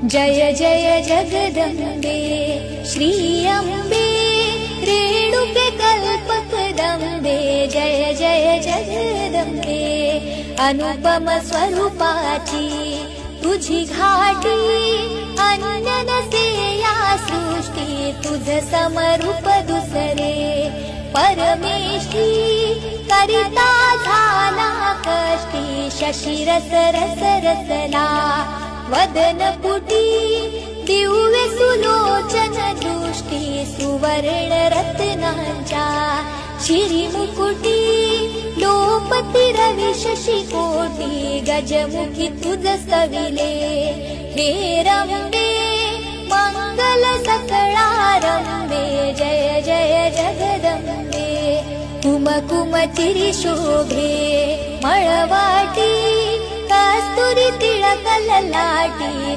जय जय जगदम्बे श्री अम्बे रेणुके कल्पकदम्बे जय जय जगदम्बे अनुपम स्वरूपाची तुझी घाटी अन्य नसे या सृष्टी तुझ समरूप दुसरे परमेष्ठी करिता झाला कष्टी शशिरस रस रसला वदन पुटी दिव्य सुलोचन दृष्टी सुवर्ण रत्नांच्या शिरी मुकुटी लोपती रवि शशी कोटी गजमुखी तुझ स्तविले हे रंबे मंगल सकळारंबे जय जय जगदम्बे कुमकुमचिरी शोभे मळवाटी कस्तुरी तिळक ललाटी